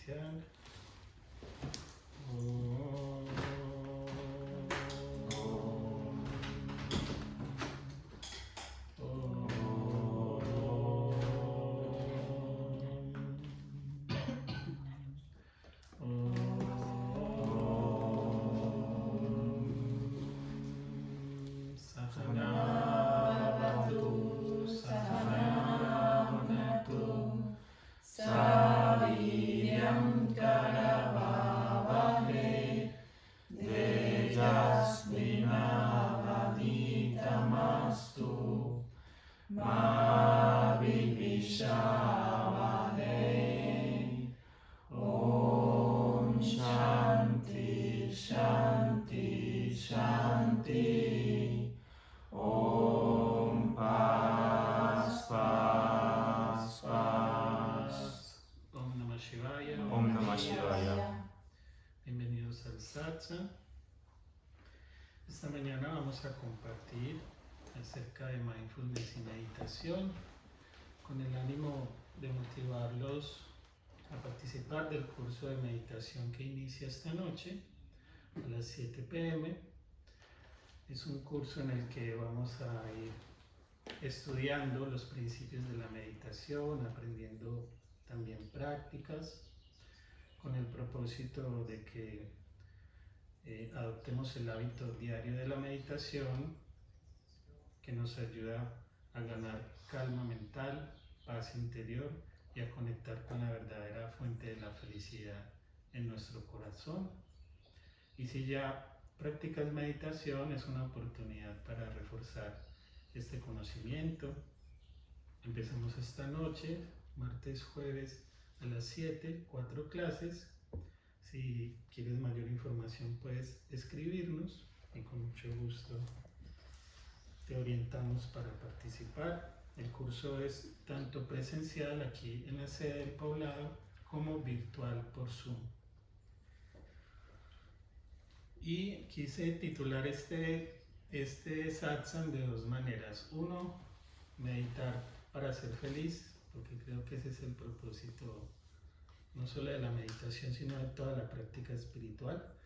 iniciar. Om. Om. Om Namah Shivaya. Bienvenidos al Satsang. Esta mañana vamos a compartir acerca de mindfulness y meditación con el ánimo de motivarlos a participar del curso de meditación que inicia esta noche a las 7 p.m. Es un curso en el que vamos a ir estudiando los principios de la meditación, aprendiendo también prácticas, con el propósito de que adoptemos el hábito diario de la meditación, que nos ayuda a ganar calma mental, paz interior y a conectar con la verdadera fuente de la felicidad en nuestro corazón. Y si ya practicas meditación, es una oportunidad para reforzar este conocimiento. Empezamos esta noche, martes, jueves a las 7, 4 clases. Si quieres mayor información puedes escribirnos y con mucho gusto te orientamos para participar. El curso es tanto presencial aquí en la sede del Poblado como virtual por Zoom. Y quise titular este satsang de dos maneras. Uno, meditar para ser feliz, porque creo que ese es el propósito no solo de la meditación, sino de toda la práctica espiritual.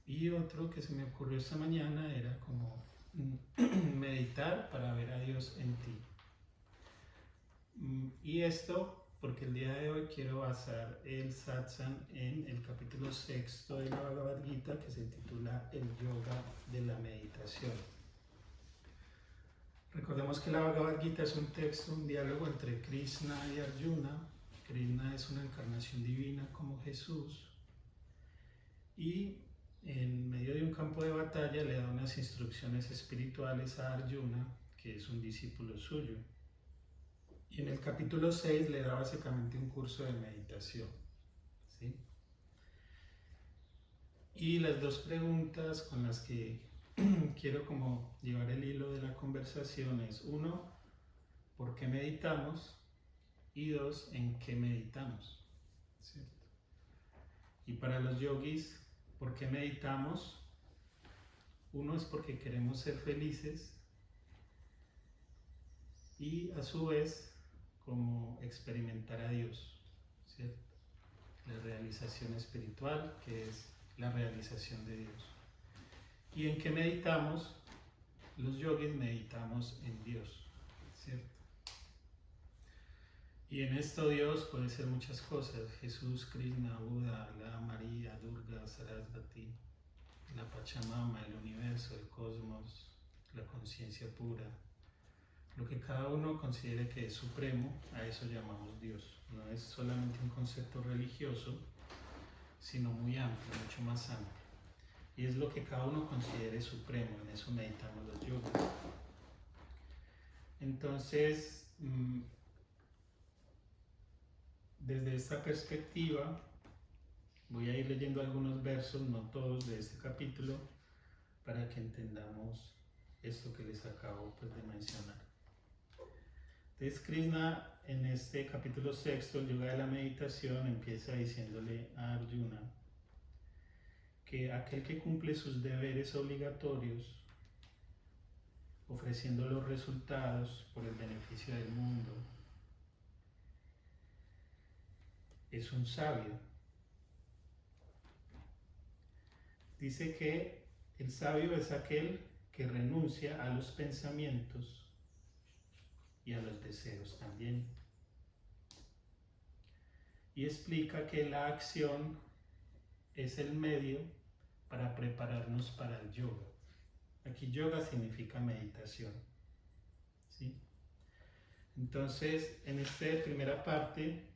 Y otro que se me ocurrió esta mañana era como meditar para ver a Dios en ti. Y esto porque el día de hoy quiero basar el satsang en el capítulo 6 de la Bhagavad Gita, que se titula El Yoga de la Meditación. Recordemos que la Bhagavad Gita es un texto, un diálogo entre Krishna y Arjuna. Krishna es una encarnación divina como Jesús y en medio de un campo de batalla le da unas instrucciones espirituales a Arjuna, que es un discípulo suyo. Y en el capítulo 6 le da básicamente un curso de meditación, ¿sí? Y las dos preguntas con las que quiero como llevar el hilo de la conversación es: uno, ¿por qué meditamos? Y dos, ¿en qué meditamos? ¿Cierto? Y para los yogis, ¿por qué meditamos? Uno es porque queremos ser felices y a su vez como experimentar a Dios, ¿cierto? La realización espiritual, que es la realización de Dios. ¿Y en qué meditamos? Los yogis meditamos en Dios, ¿cierto? Y en esto Dios puede ser muchas cosas: Jesús, Krishna, Buda, Alá, María, Durga, Sarasvati, la Pachamama, el universo, el cosmos, la conciencia pura. Lo que cada uno considere que es supremo, a eso llamamos Dios. No es solamente un concepto religioso, sino muy amplio, mucho más amplio. Y es lo que cada uno considere supremo, en eso meditamos los yogas. Entonces, desde esta perspectiva, voy a ir leyendo algunos versos, no todos, de este capítulo, para que entendamos esto que les acabo de mencionar. Entonces Krishna en este capítulo 6, el yoga de la meditación, empieza diciéndole a Arjuna que aquel que cumple sus deberes obligatorios, ofreciendo los resultados por el beneficio del mundo, es un sabio. Dice que el sabio es aquel que renuncia a los pensamientos y a los deseos también. Y explica que la acción es el medio para prepararnos para el yoga. Aquí yoga significa meditación, ¿sí? Entonces, en esta primera parte,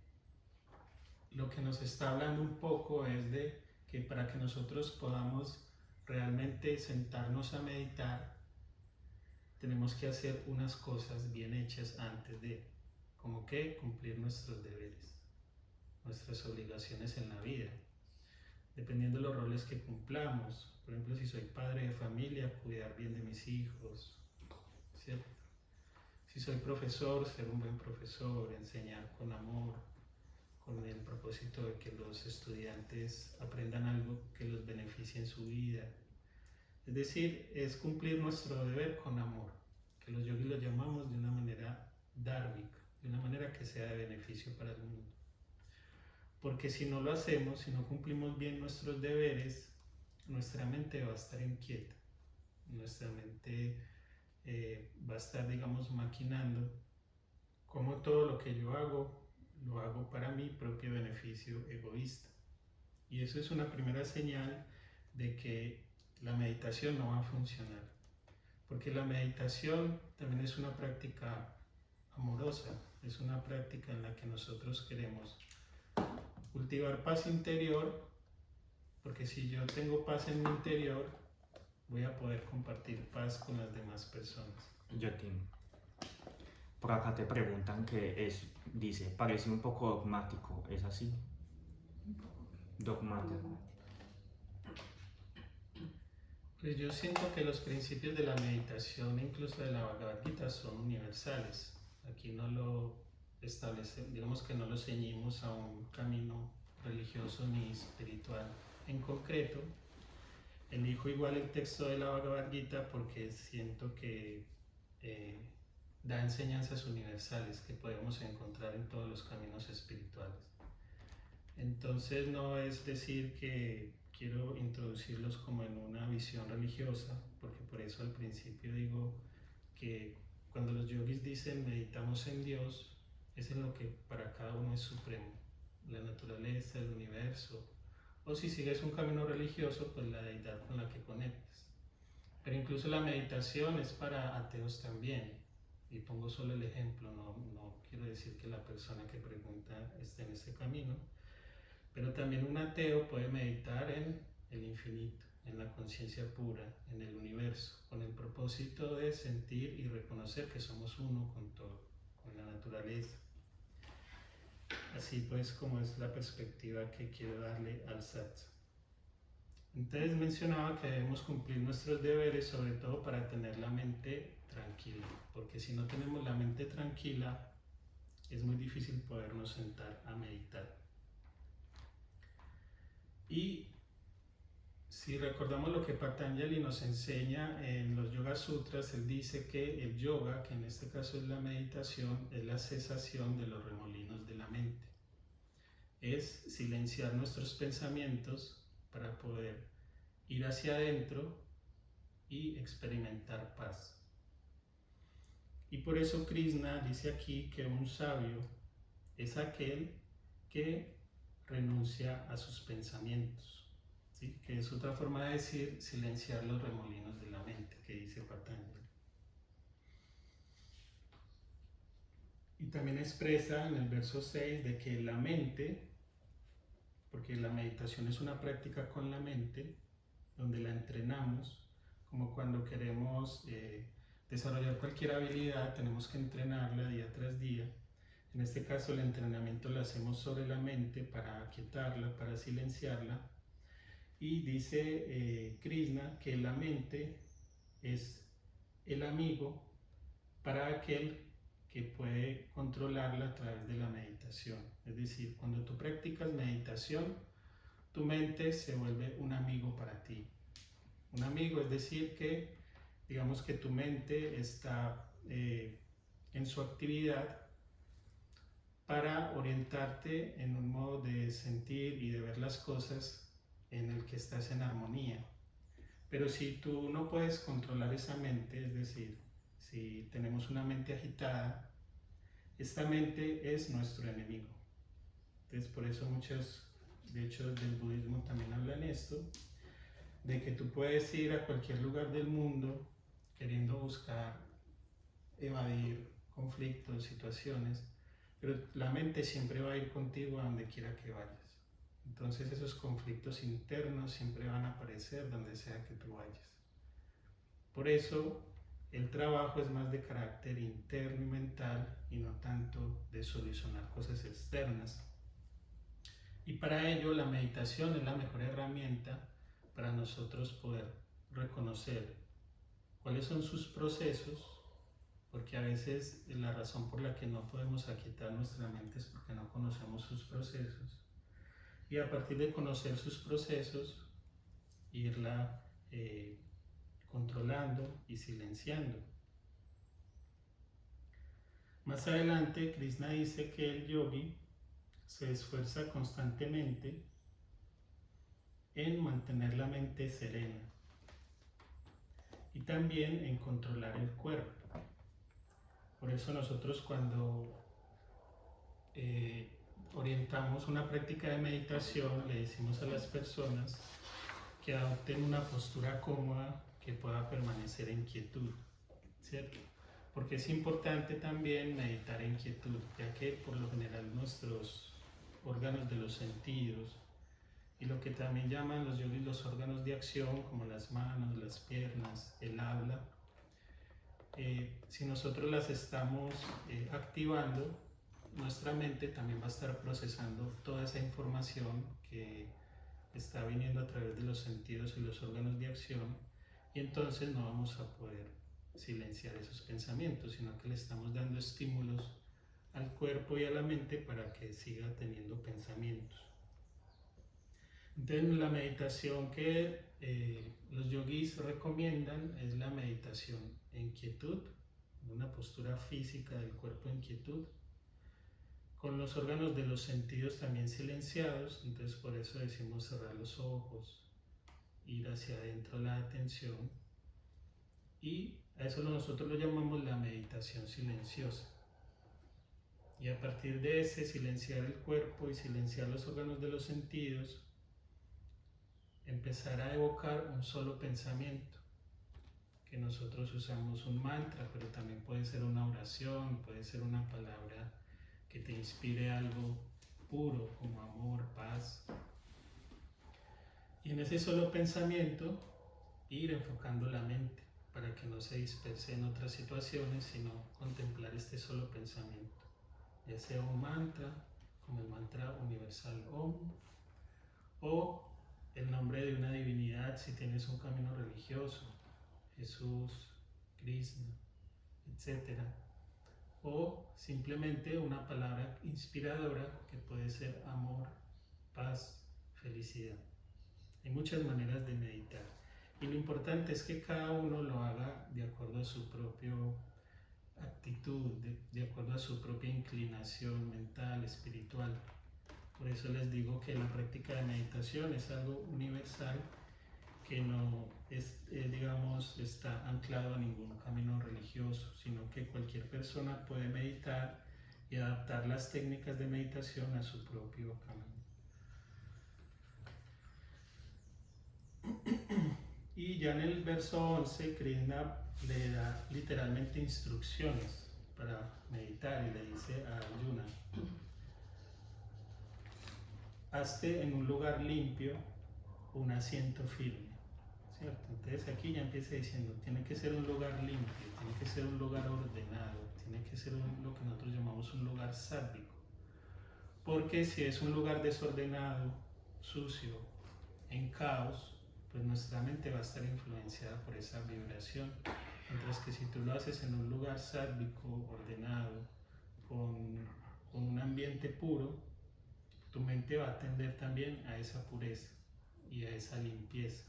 lo que nos está hablando un poco es de que para que nosotros podamos realmente sentarnos a meditar, tenemos que hacer unas cosas bien hechas antes de, como que cumplir nuestros deberes, nuestras obligaciones en la vida, dependiendo de los roles que cumplamos. Por ejemplo, si soy padre de familia, cuidar bien de mis hijos, ¿cierto? Si soy profesor, ser un buen profesor, enseñar con amor, con el propósito de que los estudiantes aprendan algo que los beneficie en su vida. Es decir, es cumplir nuestro deber con amor, que los yogis lo llamamos de una manera dármica, de una manera que sea de beneficio para el mundo. Porque si no lo hacemos, si no cumplimos bien nuestros deberes, nuestra mente va a estar inquieta, nuestra mente va a estar, digamos, maquinando como todo lo que yo hago, lo hago para mi propio beneficio egoísta. Y eso es una primera señal de que la meditación no va a funcionar. Porque la meditación también es una práctica amorosa, es una práctica en la que nosotros queremos cultivar paz interior, porque si yo tengo paz en mi interior, voy a poder compartir paz con las demás personas. Jotin, por acá te preguntan que es, dice, parece un poco dogmático, ¿es así? Dogmático. Pues yo siento que los principios de la meditación, incluso de la Bhagavad Gita, son universales. Aquí no lo establecemos, digamos que no lo ceñimos a un camino religioso ni espiritual en concreto. Elijo igual el texto de la Bhagavad Gita porque siento que da enseñanzas universales que podemos encontrar en todos los caminos espirituales. Entonces no es decir que quiero introducirlos como en una visión religiosa, porque por eso al principio digo que cuando los yogis dicen meditamos en Dios, es en lo que para cada uno es supremo, la naturaleza, el universo, o si sigues un camino religioso, pues la deidad con la que conectas. Pero incluso la meditación es para ateos también, y pongo solo el ejemplo, no quiero decir que la persona que pregunta esté en ese camino, pero también un ateo puede meditar en el infinito, en la conciencia pura, en el universo, con el propósito de sentir y reconocer que somos uno con todo, con la naturaleza. Así pues como es la perspectiva que quiero darle al satsang. Entonces mencionaba que debemos cumplir nuestros deberes, sobre todo para tener la mente tranquila, porque si no tenemos la mente tranquila, es muy difícil podernos sentar a meditar. Y si recordamos lo que Patanjali nos enseña en los Yoga Sutras, él dice que el yoga, que en este caso es la meditación, es la cesación de los remolinos de la mente. Es silenciar nuestros pensamientos para poder ir hacia adentro y experimentar paz. Y por eso Krishna dice aquí que un sabio es aquel que renuncia a sus pensamientos, ¿sí? Que es otra forma de decir silenciar los remolinos de la mente, que dice Patanjali. Y también expresa en el verso 6 de que la mente, porque la meditación es una práctica con la mente, donde la entrenamos, como cuando queremos desarrollar cualquier habilidad, tenemos que entrenarla día tras día. En este caso el entrenamiento lo hacemos sobre la mente para aquietarla, para silenciarla. Y dice Krishna que la mente es el amigo para aquel que puede controlarla a través de la meditación. Es decir, cuando tú practicas meditación, tu mente se vuelve un amigo para ti. Un amigo, es decir, que digamos que tu mente está en su actividad para orientarte en un modo de sentir y de ver las cosas en el que estás en armonía. Pero si tú no puedes controlar esa mente, es decir, si tenemos una mente agitada, esta mente es nuestro enemigo. Entonces, por eso muchos, de hecho, del budismo también hablan esto, de que tú puedes ir a cualquier lugar del mundo queriendo buscar evadir conflictos, situaciones, pero la mente siempre va a ir contigo a donde quiera que vayas. Entonces esos conflictos internos siempre van a aparecer donde sea que tú vayas. Por eso el trabajo es más de carácter interno y mental y no tanto de solucionar cosas externas. Y para ello la meditación es la mejor herramienta para nosotros poder reconocer cuáles son sus procesos, porque a veces la razón por la que no podemos aquietar nuestra mente es porque no conocemos sus procesos. Y a partir de conocer sus procesos, irla controlando y silenciando. Más adelante, Krishna dice que el yogi se esfuerza constantemente en mantener la mente serena y también en controlar el cuerpo. Por eso nosotros cuando orientamos una práctica de meditación, le decimos a las personas que adopten una postura cómoda que pueda permanecer en quietud, ¿cierto? Porque es importante también meditar en quietud, ya que por lo general nuestros órganos de los sentidos y lo que también llaman los yogis los órganos de acción, como las manos, las piernas, el habla, si nosotros las estamos activando, nuestra mente también va a estar procesando toda esa información que está viniendo a través de los sentidos y los órganos de acción, y entonces no vamos a poder silenciar esos pensamientos, sino que le estamos dando estímulos al cuerpo y a la mente para que siga teniendo pensamientos. Entonces la meditación que los yogis recomiendan es la meditación en quietud, una postura física del cuerpo en quietud, con los órganos de los sentidos también silenciados. Entonces por eso decimos cerrar los ojos, ir hacia adentro la atención, y a eso nosotros lo llamamos la meditación silenciosa. Y a partir de ese silenciar el cuerpo y silenciar los órganos de los sentidos, empezar a evocar un solo pensamiento, que nosotros usamos un mantra, pero también puede ser una oración, puede ser una palabra que te inspire algo puro como amor, paz. Y en ese solo pensamiento ir enfocando la mente para que no se disperse en otras situaciones, sino contemplar este solo pensamiento, ya sea un mantra, como el mantra universal Om, o el nombre de una divinidad si tienes un camino religioso, Jesús, Krishna, etc. O simplemente una palabra inspiradora que puede ser amor, paz, felicidad. Hay muchas maneras de meditar y lo importante es que cada uno lo haga de acuerdo a su propia actitud, de acuerdo a su propia inclinación mental, espiritual. Por eso les digo que la práctica de meditación es algo universal que no es, digamos, está anclado a ningún camino religioso, sino que cualquier persona puede meditar y adaptar las técnicas de meditación a su propio camino. Y ya en el verso 11, Krishna le da literalmente instrucciones para meditar y le dice a Arjuna: hazte en un lugar limpio un asiento firme, ¿cierto? Entonces aquí ya empieza diciendo, tiene que ser un lugar limpio, tiene que ser un lugar ordenado, tiene que ser lo que nosotros llamamos un lugar sádvico, porque si es un lugar desordenado, sucio, en caos, pues nuestra mente va a estar influenciada por esa vibración, mientras que si tú lo haces en un lugar sádvico, ordenado, con un ambiente puro, tu mente va a tender también a esa pureza y a esa limpieza.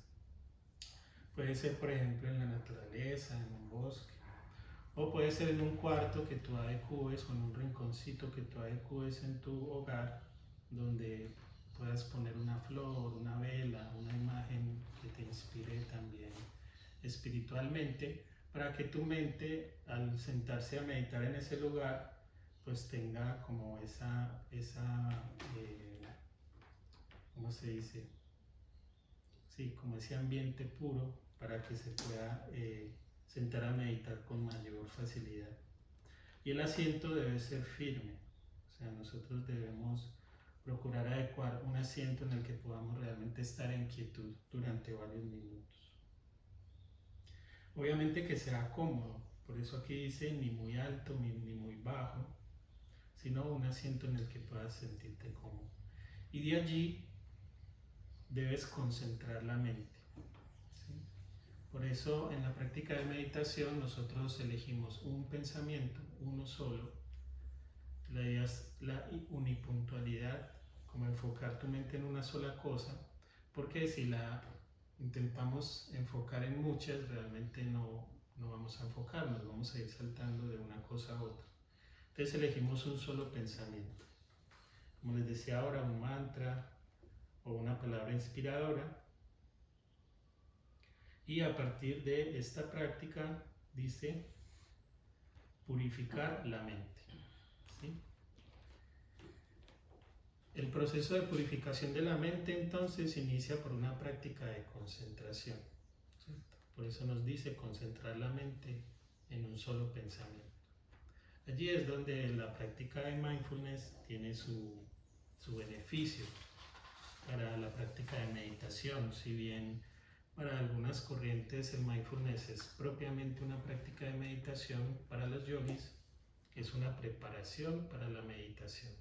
Puede ser, por ejemplo, en la naturaleza, en un bosque, O puede ser en un cuarto que tú adecues o en un rinconcito que tú adecues en tu hogar, donde puedas poner una flor, una vela, una imagen que te inspire también espiritualmente, para que tu mente, al sentarse a meditar en ese lugar, pues tenga como ¿cómo se dice? Sí, como ese ambiente puro para que se pueda sentar a meditar con mayor facilidad. Y el asiento debe ser firme, o sea, nosotros debemos procurar adecuar un asiento en el que podamos realmente estar en quietud durante varios minutos. Obviamente que sea cómodo, por eso aquí dice ni muy alto ni muy bajo, sino un asiento en el que puedas sentirte cómodo. Y de allí debes concentrar la mente. ¿Sí? Por eso en la práctica de meditación nosotros elegimos un pensamiento, uno solo. La idea es la unipuntualidad, como enfocar tu mente en una sola cosa, porque si la intentamos enfocar en muchas, realmente no vamos a enfocarnos, vamos a ir saltando de una cosa a otra. Entonces elegimos un solo pensamiento. Como les decía ahora, un mantra o una palabra inspiradora. Y a partir de esta práctica, dice, purificar la mente. ¿Sí? El proceso de purificación de la mente entonces inicia por una práctica de concentración. ¿Cierto? Por eso nos dice concentrar la mente en un solo pensamiento. Allí es donde la práctica de mindfulness tiene su beneficio para la práctica de meditación. Si bien para algunas corrientes el mindfulness es propiamente una práctica de meditación, para los yogis es una preparación para la meditación.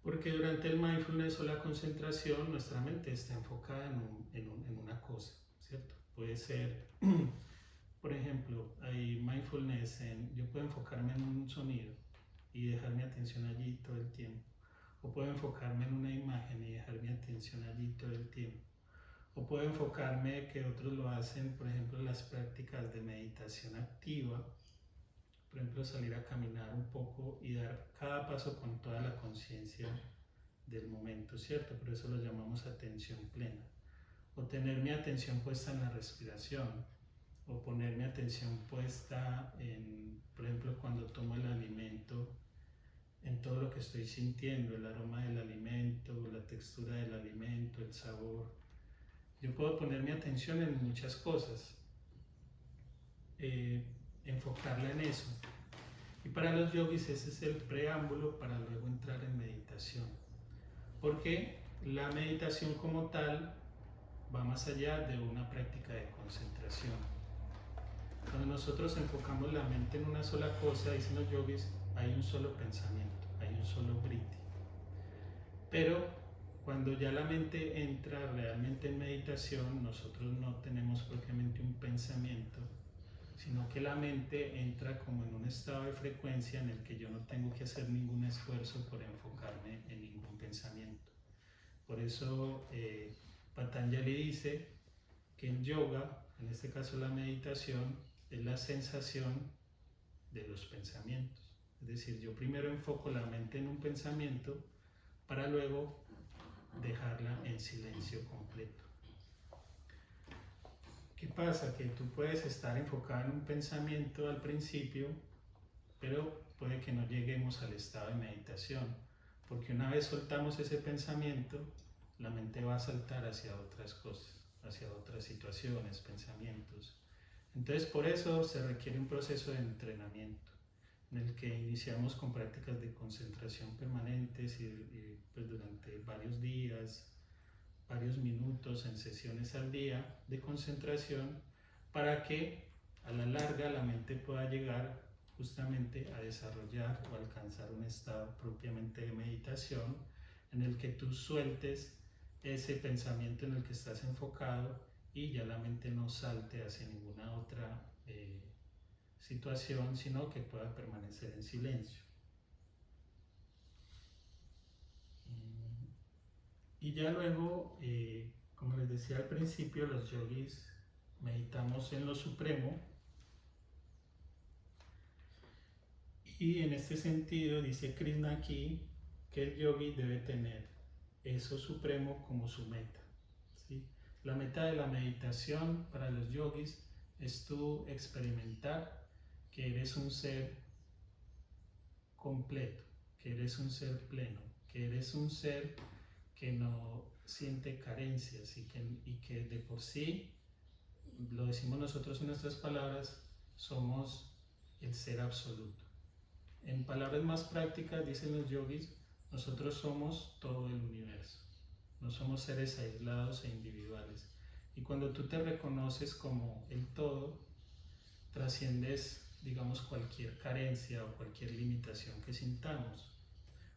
Porque durante el mindfulness o la concentración nuestra mente está enfocada en una cosa, ¿cierto? Puede ser, por ejemplo, hay mindfulness yo puedo enfocarme en un sonido y dejar mi atención allí todo el tiempo. O puedo enfocarme en una imagen y dejar mi atención allí todo el tiempo. O puedo enfocarme, que otros lo hacen, por ejemplo, en las prácticas de meditación activa, por ejemplo, salir a caminar un poco y dar cada paso con toda la conciencia del momento, ¿cierto? Por eso lo llamamos atención plena. O tener mi atención puesta en la respiración, o poner mi atención puesta en, por ejemplo, cuando tomo el alimento, en todo lo que estoy sintiendo, el aroma del alimento, la textura del alimento, el sabor. Yo puedo poner mi atención en muchas cosas, enfocarla en eso. Y para los yogis ese es el preámbulo para luego entrar en meditación. Porque la meditación como tal va más allá de una práctica de concentración. Cuando nosotros enfocamos la mente en una sola cosa, dicen los yogis, hay un solo pensamiento, hay un solo vritti. Pero cuando ya la mente entra realmente en meditación, nosotros no tenemos propiamente un pensamiento, sino que la mente entra como en un estado de frecuencia en el que yo no tengo que hacer ningún esfuerzo por enfocarme en ningún pensamiento. Por eso Patanjali dice que el yoga, en este caso la meditación, es la sensación de los pensamientos. Es decir, yo primero enfoco la mente en un pensamiento para luego dejarla en silencio completo. ¿Qué pasa? Que tú puedes estar enfocado en un pensamiento al principio, pero puede que no lleguemos al estado de meditación, porque una vez soltamos ese pensamiento, la mente va a saltar hacia otras cosas, hacia otras situaciones, pensamientos. Entonces, por eso se requiere un proceso de entrenamiento, en el que iniciamos con prácticas de concentración permanentes y pues durante varios días, varios minutos en sesiones al día de concentración, para que a la larga la mente pueda llegar justamente a desarrollar o alcanzar un estado propiamente de meditación en el que tú sueltes ese pensamiento en el que estás enfocado y ya la mente no salte hacia ninguna otra situación, sino que pueda permanecer en silencio. Y ya luego, como les decía al principio, los yogis meditamos en lo supremo, Y en este sentido dice Krishna aquí que el yogi debe tener eso supremo como su meta, ¿sí? La meta de la meditación para los yogis es tú experimentar que eres un ser completo, que eres un ser pleno, que eres un ser que no siente carencias y que de por sí, lo decimos nosotros en nuestras palabras, somos el ser absoluto. En palabras más prácticas, dicen los yogis, nosotros somos todo el universo. No somos seres aislados e individuales. Y cuando tú te reconoces como el todo, trasciendes, digamos, cualquier carencia o cualquier limitación que sintamos.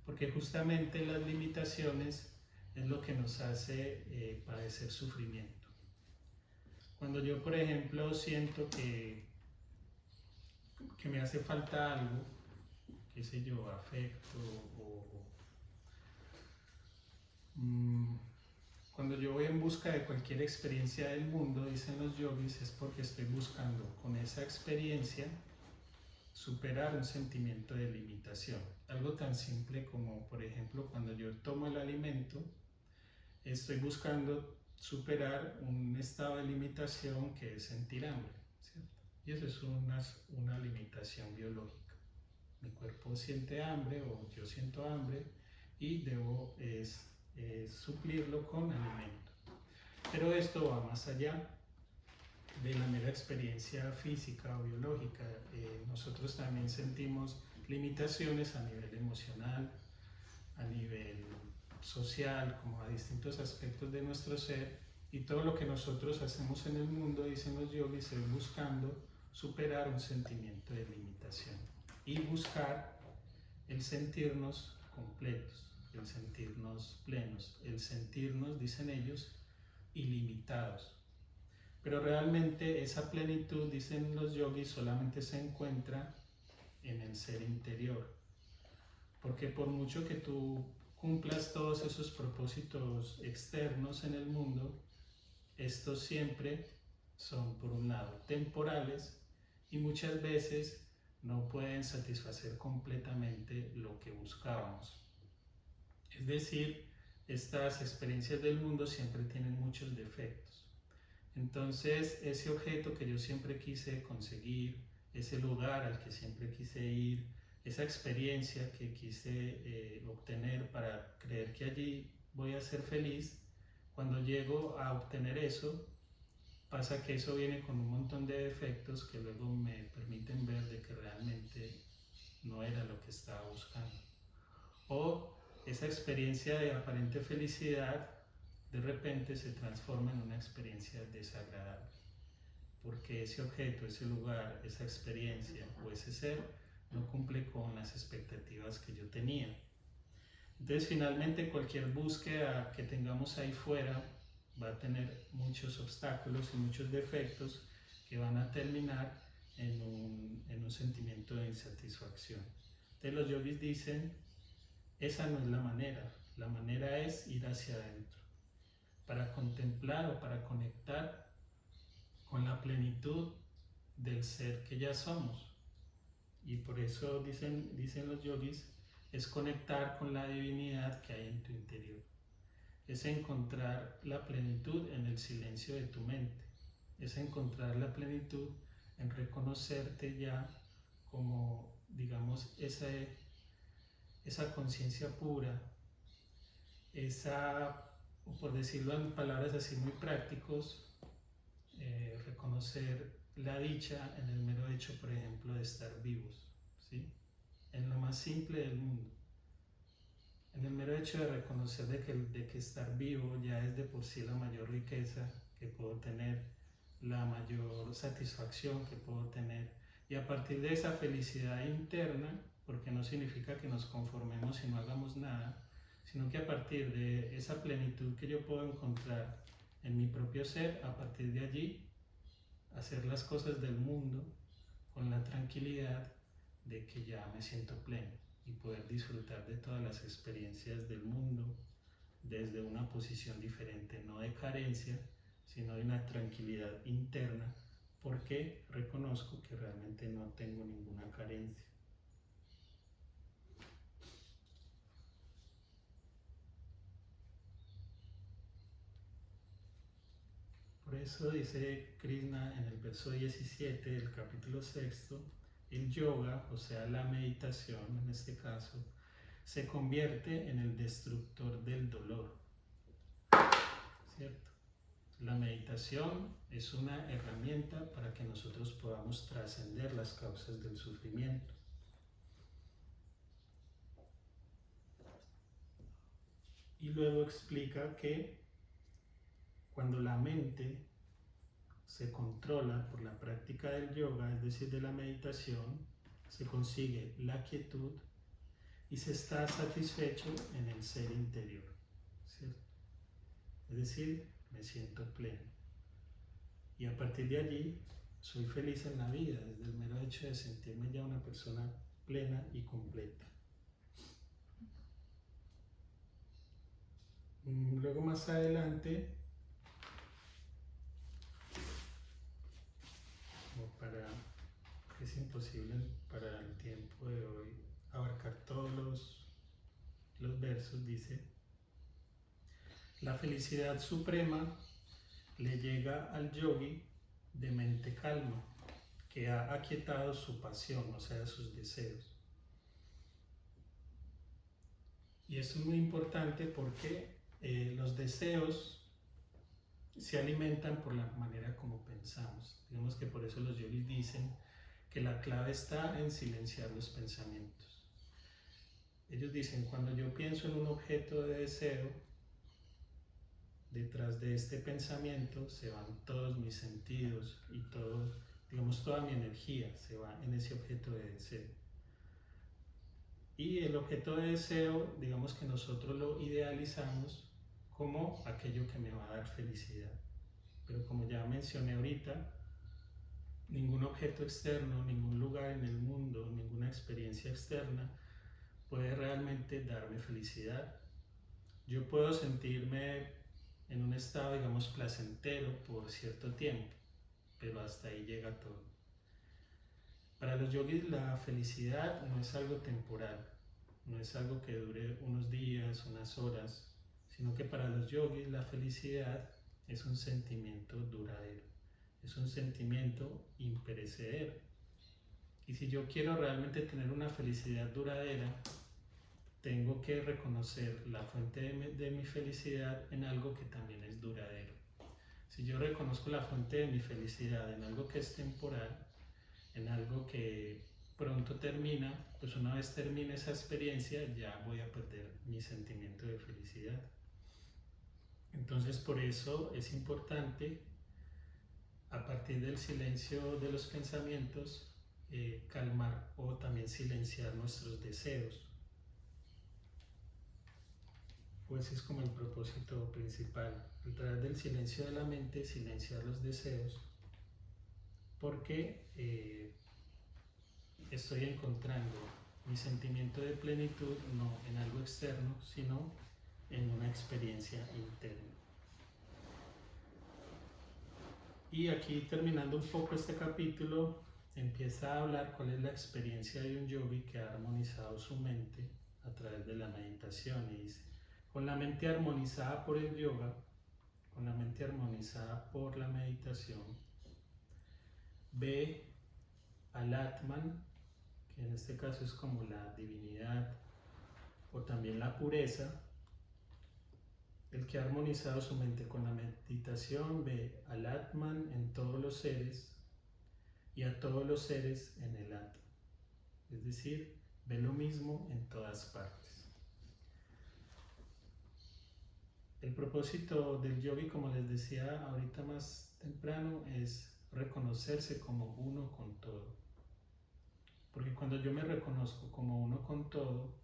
Porque justamente las limitaciones es lo que nos hace padecer sufrimiento. Cuando yo, por ejemplo, siento que me hace falta algo, qué sé yo, afecto cuando yo voy en busca de cualquier experiencia del mundo, dicen los yogis, es porque estoy buscando con esa experiencia superar un sentimiento de limitación. Algo tan simple como, por ejemplo, cuando yo tomo el alimento, estoy buscando superar un estado de limitación que es sentir hambre, ¿cierto? Y eso es una limitación biológica. Mi cuerpo siente hambre o yo siento hambre y debo suplirlo con alimento. Pero esto va más allá de la mera experiencia física o biológica. Nosotros también sentimos limitaciones a nivel emocional, a nivel social, como a distintos aspectos de nuestro ser, y todo lo que nosotros hacemos en el mundo, dicen los yogis, es buscando superar un sentimiento de limitación y buscar el sentirnos completos, el sentirnos plenos, el sentirnos, dicen ellos, ilimitados. Pero realmente esa plenitud, dicen los yogis, solamente se encuentra en el ser interior. Porque por mucho que tú cumplas todos esos propósitos externos en el mundo, estos siempre son, por un lado, temporales y muchas veces no pueden satisfacer completamente lo que buscábamos. Es decir, estas experiencias del mundo siempre tienen muchos defectos. Entonces, ese objeto que yo siempre quise conseguir, ese lugar al que siempre quise ir, esa experiencia que quise obtener para creer que allí voy a ser feliz, cuando llego a obtener eso, pasa que eso viene con un montón de defectos que luego me permiten ver de que realmente no era lo que estaba buscando. O esa experiencia de aparente felicidad de repente se transforma en una experiencia desagradable, porque ese objeto, ese lugar, esa experiencia o ese ser no cumple con las expectativas que yo tenía. Entonces, finalmente, cualquier búsqueda que tengamos ahí fuera va a tener muchos obstáculos y muchos defectos que van a terminar en un sentimiento de insatisfacción. Entonces, los yogis dicen, esa no es la manera es ir hacia adentro, para contemplar o para conectar con la plenitud del ser que ya somos. Y por eso dicen los yogis, es conectar con la divinidad que hay en tu interior. Es encontrar la plenitud en el silencio de tu mente. Es encontrar la plenitud en reconocerte ya como, digamos, esa conciencia pura, por decirlo en palabras así muy prácticos, reconocer la dicha en el mero hecho, por ejemplo, de estar vivos, ¿sí? En lo más simple del mundo. En el mero hecho de reconocer de que estar vivo ya es de por sí la mayor riqueza que puedo tener, la mayor satisfacción que puedo tener. Y a partir de esa felicidad interna, porque no significa que nos conformemos y no hagamos nada, sino que a partir de esa plenitud que yo puedo encontrar en mi propio ser, a partir de allí, hacer las cosas del mundo con la tranquilidad de que ya me siento pleno y poder disfrutar de todas las experiencias del mundo desde una posición diferente, no de carencia, sino de una tranquilidad interna, porque reconozco que realmente no tengo ninguna carencia. eso dice Krishna en el verso 17 del capítulo 6, el yoga, o sea la meditación en este caso, se convierte en el destructor del dolor, ¿cierto? La meditación es una herramienta para que nosotros podamos trascender las causas del sufrimiento. Y luego explica que cuando la mente se controla por la práctica del yoga, es decir, de la meditación, se consigue la quietud y se está satisfecho en el ser interior, ¿cierto? Es decir, me siento pleno. Y a partir de allí, soy feliz en la vida, desde el mero hecho de sentirme ya una persona plena y completa. Luego más adelante, es imposible para el tiempo de hoy abarcar todos los versos, dice: la felicidad suprema le llega al yogi de mente calma, que ha aquietado su pasión, o sea, sus deseos. Y esto es muy importante porque los deseos se alimentan por la manera como pensamos. Digamos que por eso los yogis dicen que la clave está en silenciar los pensamientos. Ellos dicen, cuando yo pienso en un objeto de deseo, detrás de este pensamiento se van todos mis sentidos y todo, digamos, toda mi energía se va en ese objeto de deseo. Y el objeto de deseo, digamos que nosotros lo idealizamos como aquello que me va a dar felicidad. Pero como ya mencioné ahorita, ningún objeto externo, ningún lugar en el mundo, ninguna experiencia externa puede realmente darme felicidad. Yo puedo sentirme en un estado, digamos, placentero por cierto tiempo, pero hasta ahí llega todo. Para los yogis la felicidad no es algo temporal, no es algo que dure unos días, unas horas, sino que para los yogis la felicidad es un sentimiento duradero, es un sentimiento imperecedero. Y si yo quiero realmente tener una felicidad duradera, tengo que reconocer la fuente de mi felicidad en algo que también es duradero. Si yo reconozco la fuente de mi felicidad en algo que es temporal, en algo que pronto termina, pues una vez termine esa experiencia ya voy a perder mi sentimiento de felicidad. Entonces por eso es importante, a partir del silencio de los pensamientos, calmar o también silenciar nuestros deseos. Pues es como el propósito principal, a través del silencio de la mente, silenciar los deseos, porque estoy encontrando mi sentimiento de plenitud no en algo externo, sino en una experiencia interna. Y aquí, terminando un poco este capítulo, empieza a hablar cuál es la experiencia de un yogi que ha armonizado su mente a través de la meditación, y dice: con la mente armonizada por el yoga, con la mente armonizada por la meditación, ve al Atman, que en este caso es como la divinidad o también la pureza. El que ha armonizado su mente con la meditación ve al Atman en todos los seres y a todos los seres en el Atman. Es decir, ve lo mismo en todas partes. El propósito del yogi, como les decía ahorita más temprano, es reconocerse como uno con todo. Porque cuando yo me reconozco como uno con todo,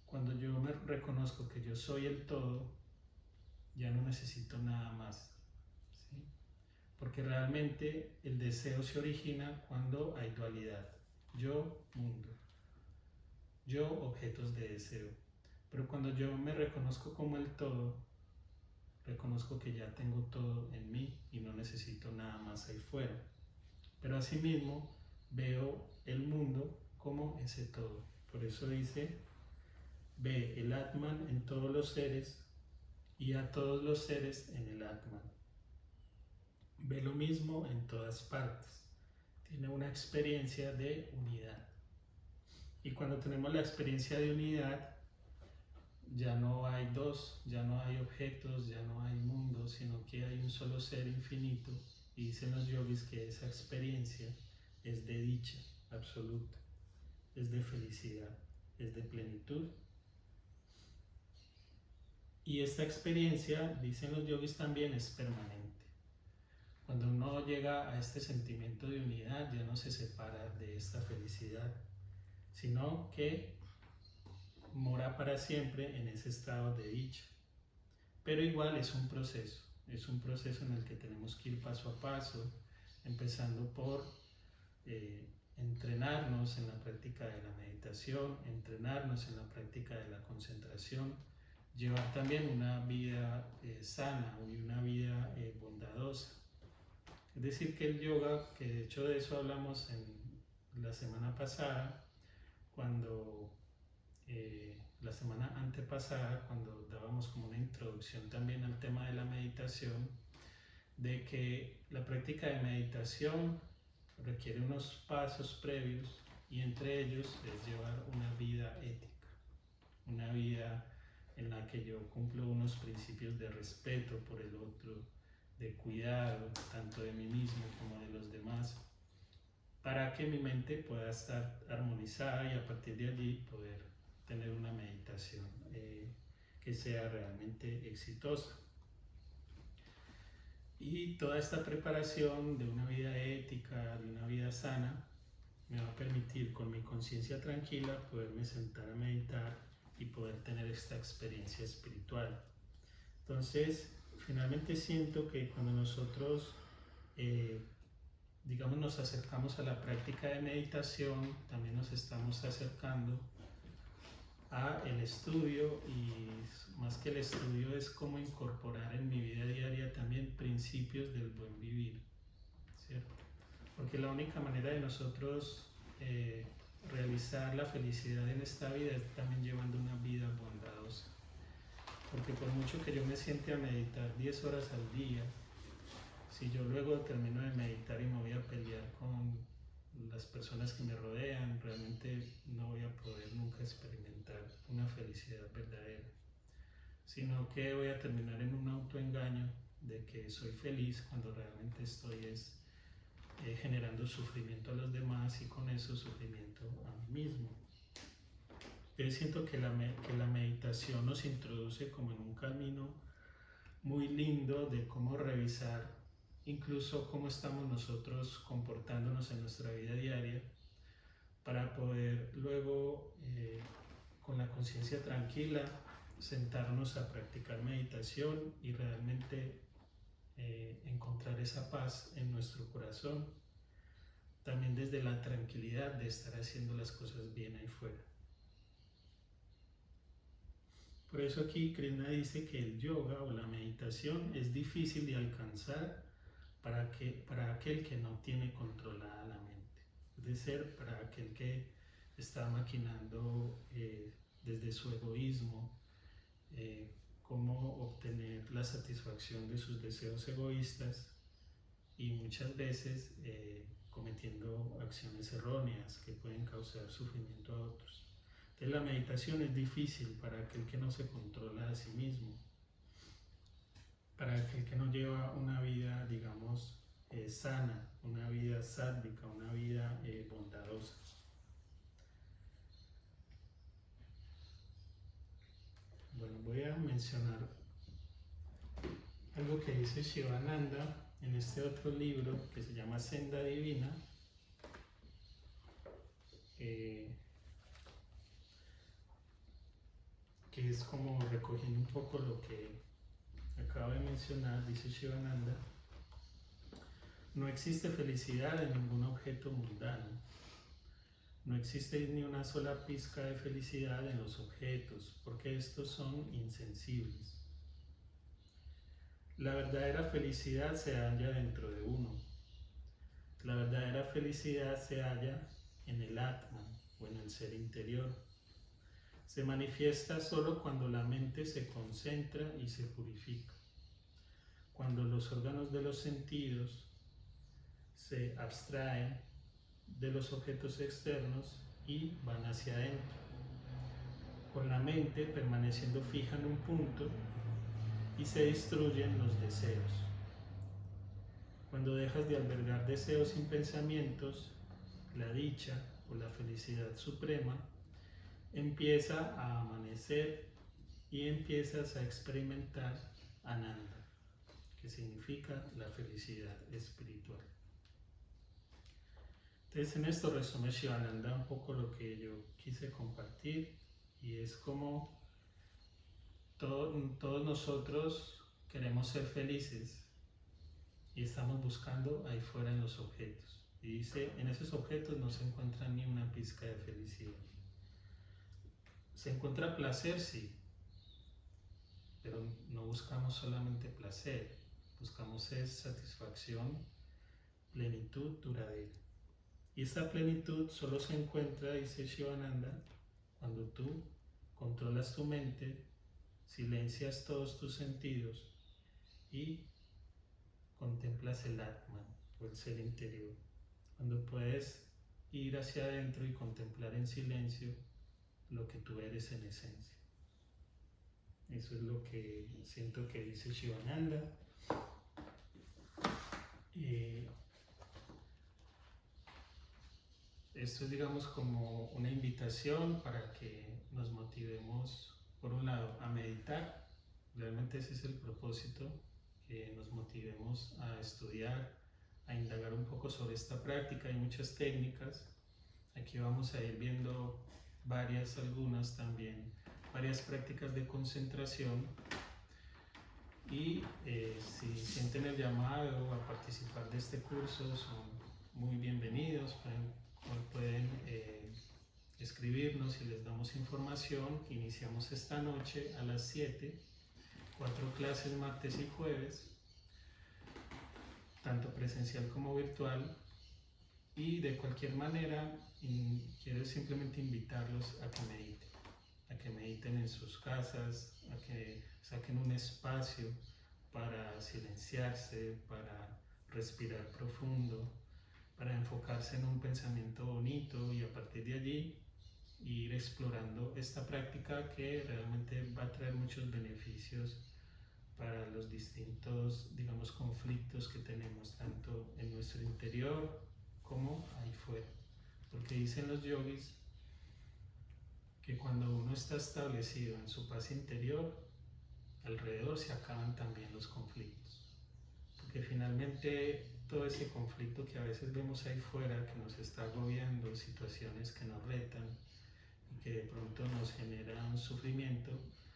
cuando yo me reconozco que yo soy el todo, ya no necesito nada más, ¿sí? Porque realmente el deseo se origina cuando hay dualidad. Yo, mundo. Yo, objetos de deseo. Pero cuando yo me reconozco como el todo, reconozco que ya tengo todo en mí y no necesito nada más ahí fuera. Pero asimismo veo el mundo como ese todo. Por eso dice: ve el Atman en todos los seres y a todos los seres en el Atman. ve lo mismo en todas partes, tiene una experiencia de unidad. Y cuando tenemos la experiencia de unidad, ya no hay dos, ya no hay objetos, ya no hay mundo, sino que hay un solo ser infinito. Y dicen los yogis que esa experiencia es de dicha absoluta, es de felicidad, es de plenitud. Y esta experiencia, dicen los yogis también, es permanente. Cuando uno llega a este sentimiento de unidad, ya no se separa de esta felicidad, sino que mora para siempre en ese estado de dicha. Pero igual es un proceso en el que tenemos que ir paso a paso, empezando por entrenarnos en la práctica de la meditación, entrenarnos en la práctica de la concentración, llevar también una vida sana y una vida bondadosa. Es decir, que el yoga, que de hecho de eso hablamos en la semana pasada, cuando la semana antepasada, cuando dábamos como una introducción también al tema de la meditación, de que la práctica de meditación requiere unos pasos previos y entre ellos es llevar una vida ética, una vida en la que yo cumplo unos principios de respeto por el otro, de cuidado tanto de mí mismo como de los demás, para que mi mente pueda estar armonizada y a partir de allí poder tener una meditación que sea realmente exitosa. Y toda esta preparación de una vida ética, de una vida sana, me va a permitir con mi conciencia tranquila poderme sentar a meditar y poder tener esta experiencia espiritual. Entonces, finalmente siento que cuando nosotros digamos, nos acercamos a la práctica de meditación, también nos estamos acercando a el estudio, y más que el estudio es cómo incorporar en mi vida diaria también principios del buen vivir, ¿cierto? Porque la única manera de nosotros realizar la felicidad en esta vida es también llevando una vida bondadosa. Porque por mucho que yo me siente a meditar 10 horas al día, si yo luego termino de meditar y me voy a pelear con las personas que me rodean, realmente no voy a poder nunca experimentar una felicidad verdadera, sino que voy a terminar en un autoengaño de que soy feliz cuando realmente estoy generando sufrimiento a los demás y con eso sufrimiento a mí mismo. Yo siento que la meditación nos introduce como en un camino muy lindo de cómo revisar incluso cómo estamos nosotros comportándonos en nuestra vida diaria, para poder luego con la conciencia tranquila sentarnos a practicar meditación y realmente encontrar esa paz en nuestro corazón, también desde la tranquilidad de estar haciendo las cosas bien ahí fuera. Por eso aquí Krishna dice que el yoga o la meditación es difícil de alcanzar para aquel que no tiene controlada la mente, es decir, para aquel que está maquinando desde su egoísmo cómo obtener la satisfacción de sus deseos egoístas y muchas veces cometiendo acciones erróneas que pueden causar sufrimiento a otros. Entonces la meditación es difícil para aquel que no se controla a sí mismo, para aquel que no lleva una vida, digamos, sana, una vida sádvica, una vida bondadosa. Bueno, voy a mencionar algo que dice Shivananda en este otro libro que se llama Senda Divina, que es como recogiendo un poco lo que acabo de mencionar. Dice Shivananda: no existe felicidad en ningún objeto mundano. No existe ni una sola pizca de felicidad en los objetos, porque estos son insensibles. La verdadera felicidad se halla dentro de uno. La verdadera felicidad se halla en el Atman o en el ser interior. Se manifiesta solo cuando la mente se concentra y se purifica. cuando los órganos de los sentidos se abstraen de los objetos externos y van hacia adentro, con la mente permaneciendo fija en un punto, y se destruyen los deseos. Cuando dejas de albergar deseos sin pensamientos, la dicha o la felicidad suprema empieza a amanecer y empiezas a experimentar Ananda, que significa la felicidad espiritual. Entonces, en esto resume Shivananda un poco lo que yo quise compartir, y es como todos nosotros queremos ser felices y estamos buscando ahí fuera en los objetos. Y dice, en esos objetos no se encuentra ni una pizca de felicidad. Se encuentra placer, sí, pero no buscamos solamente placer, buscamos satisfacción, plenitud duradera. Y esta plenitud solo se encuentra, dice Shivananda, cuando tú controlas tu mente, silencias todos tus sentidos y contemplas el Atman, o el ser interior. Cuando puedes ir hacia adentro y contemplar en silencio lo que tú eres en esencia. Eso es lo que siento que dice Shivananda. Esto es, digamos, como una invitación para que nos motivemos, por un lado, a meditar. Realmente ese es el propósito, que nos motivemos a estudiar, a indagar un poco sobre esta práctica. Hay muchas técnicas. Aquí vamos a ir viendo algunas también, varias prácticas de concentración. Y si sienten el llamado a participar de este curso, son muy bienvenidos. Pueden escribirnos y les damos información. Iniciamos esta noche a las 7, 4 clases martes y jueves, tanto presencial como virtual. Y de cualquier manera, quiero simplemente invitarlos a que mediten en sus casas, a que saquen un espacio para silenciarse, para respirar profundo, para enfocarse en un pensamiento bonito, y a partir de allí ir explorando esta práctica, que realmente va a traer muchos beneficios para los distintos, digamos, conflictos que tenemos, tanto en nuestro interior como ahí fuera. Porque dicen los yogis que cuando uno está establecido en su paz interior, alrededor se acaban también los conflictos. Porque finalmente todo ese conflicto que a veces vemos ahí fuera, que nos está agobiando, situaciones que nos retan y que de pronto nos generan sufrimiento,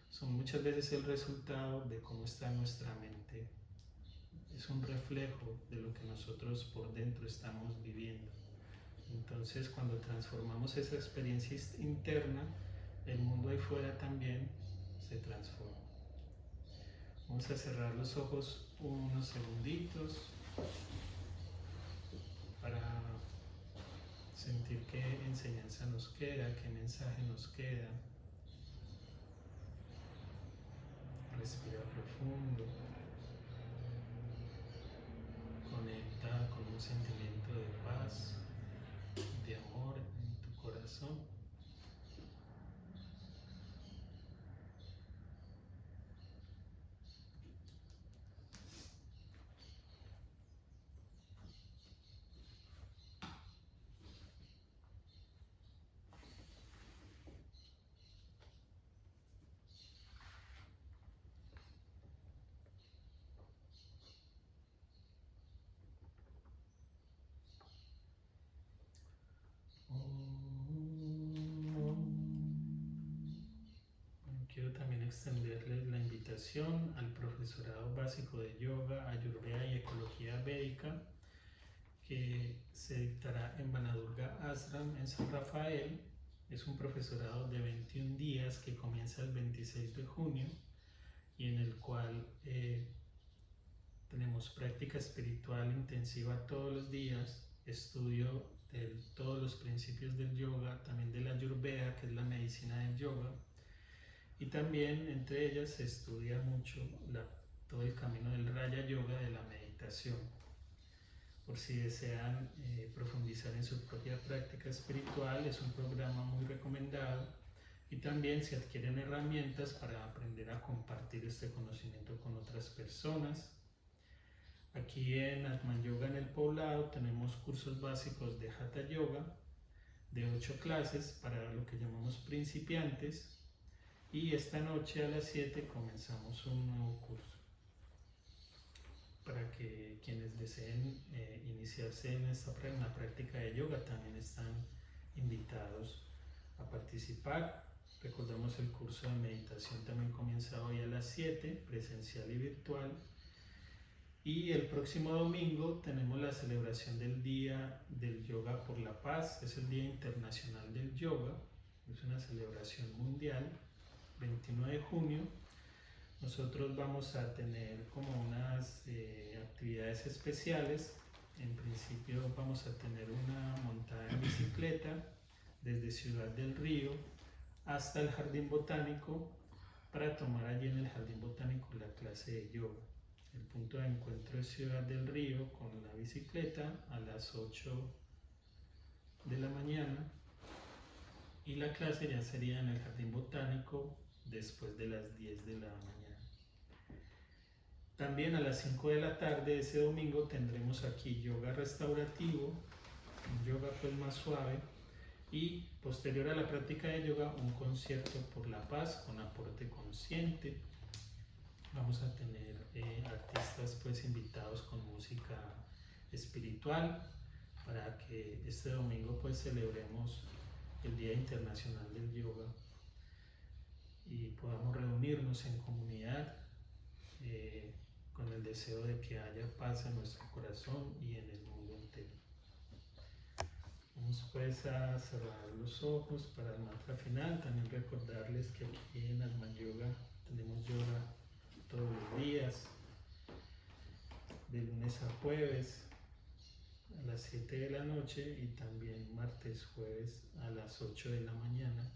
son muchas veces el resultado de cómo está nuestra mente. Es un reflejo de lo que nosotros por dentro estamos viviendo. Entonces, cuando transformamos esa experiencia interna, el mundo ahí fuera también se transforma. Vamos a cerrar los ojos unos segunditos para sentir qué enseñanza nos queda, qué mensaje nos queda. Respira profundo. Conecta con un sentimiento de paz, de amor en tu corazón. Quiero también extenderles la invitación al profesorado básico de yoga, ayurveda y ecología védica, que se dictará en Vanadurga Ashram en San Rafael. Es un profesorado de 21 días que comienza el 26 de junio y en el cual tenemos práctica espiritual intensiva todos los días, estudio de todos los principios del yoga, también de la ayurveda, que es la medicina del yoga, y también entre ellas se estudia mucho la todo el camino del Raya Yoga de la meditación. Por si desean profundizar en su propia práctica espiritual, es un programa muy recomendado, y también si adquieren herramientas para aprender a compartir este conocimiento con otras personas. Aquí en Atman Yoga en el Poblado tenemos cursos básicos de Hatha Yoga de 8 clases para lo que llamamos principiantes, y esta noche a las 7 comenzamos un nuevo curso para que quienes deseen iniciarse en la práctica de yoga también están invitados a participar. Recordamos, el curso de meditación también comienza hoy a las 7, presencial y virtual. Y el próximo domingo tenemos la celebración del Día del Yoga por la Paz. Es el Día Internacional del Yoga, es una celebración mundial, 21 de junio. Nosotros vamos a tener como unas actividades especiales. En principio vamos a tener una montada en bicicleta desde Ciudad del Río hasta el Jardín Botánico para tomar allí en el Jardín Botánico la clase de yoga. El punto de encuentro es Ciudad del Río con la bicicleta a las 8 de la mañana, y la clase ya sería en el Jardín Botánico después de las 10 de la mañana. También a las 5 de la tarde ese domingo tendremos aquí yoga restaurativo, un yoga pues más suave, y posterior a la práctica de yoga un concierto por la paz con aporte consciente. Vamos a tener artistas pues invitados con música espiritual para que este domingo pues celebremos el Día Internacional del Yoga y podamos reunirnos en comunidad con el deseo de que haya paz en nuestro corazón y en el mundo entero. Vamos pues a cerrar los ojos para el mantra final. También recordarles que aquí en Atman Yoga tenemos yoga todos los días, de lunes a jueves a las 7 de la noche, y también martes, jueves a las 8 de la mañana,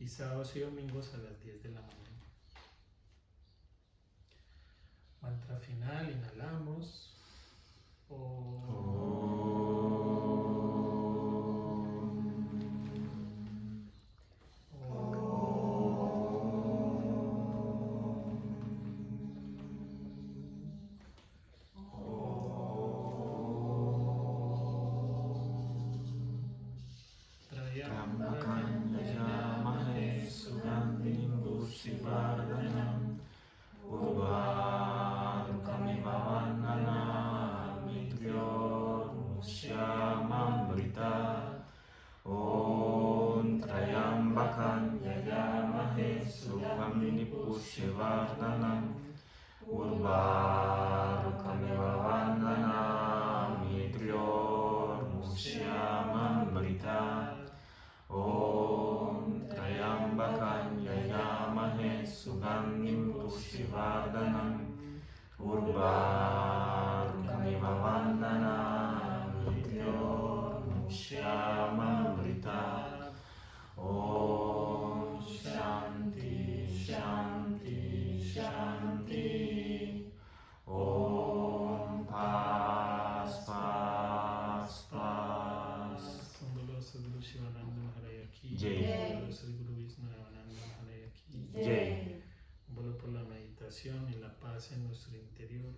y sábados y domingos a las 10 de la mañana. Mantra final, inhalamos. Jai. Por la meditación y la paz en nuestro interior.